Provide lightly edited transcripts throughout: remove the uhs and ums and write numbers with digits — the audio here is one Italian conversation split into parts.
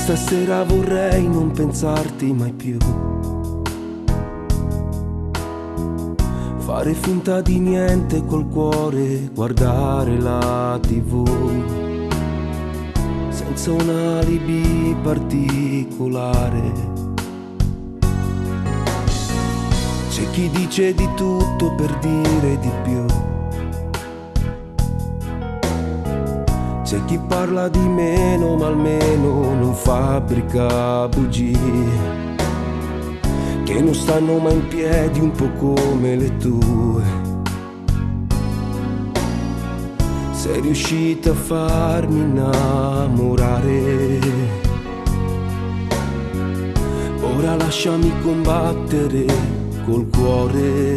stasera vorrei non pensarti mai più, fare finta di niente col cuore, guardare la TV senza un alibi particolare. C'è chi dice di tutto per dire di più, c'è chi parla di meno ma almeno non fabbrica bugie che non stanno mai in piedi, un po' come le tue. Sei riuscita a farmi innamorare, ora lasciami combattere col cuore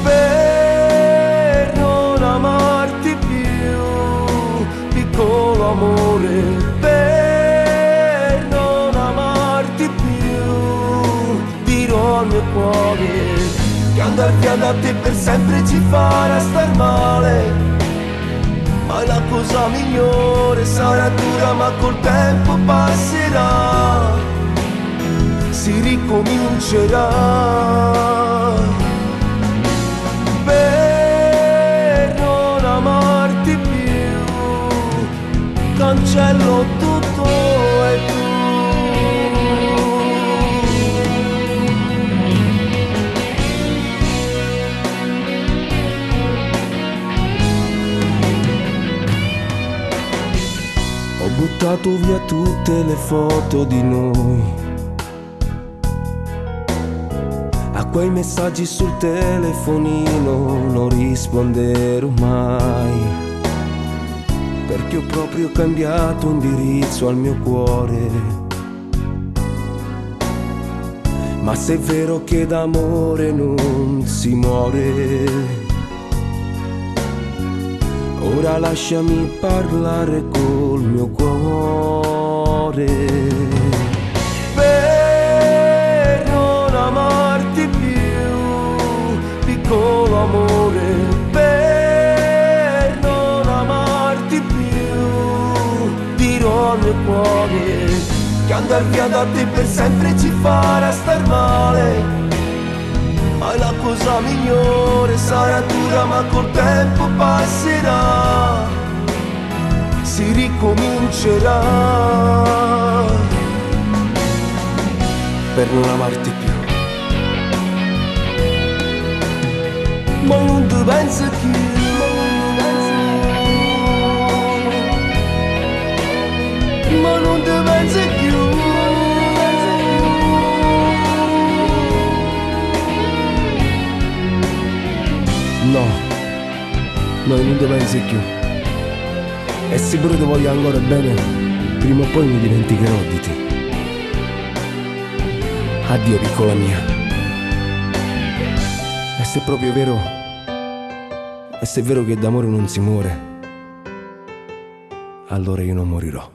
per non amarti più, piccolo amore, per non amarti più. Dirò al mio cuore che andar via da te per sempre ci farà star male, ma la cosa migliore sarà dura ma col tempo passerà, si ricomincerà. Per non amarti più cancello tutto e tu. Ho buttato via tutte le foto di noi, a quei messaggi sul telefonino non risponderò mai, perché ho proprio cambiato indirizzo al mio cuore. Ma se è vero che d'amore non si muore, ora lasciami parlare col mio cuore. Per non amarti più, piccolo amore, per non amarti più. Dirò al mio cuore che andar via da te per sempre ci farà star male, ma la cosa migliore sarà dura ma col tempo passerà, si ricomincerà. Per non amarti più, ma non ti pensi più, ma non ti pensi più. No, non ti pensi più. E se pure ti voglio ancora bene, prima o poi mi dimenticherò di te. Addio piccola mia. E se è proprio vero, e se è vero che d'amore non si muore, allora io non morirò.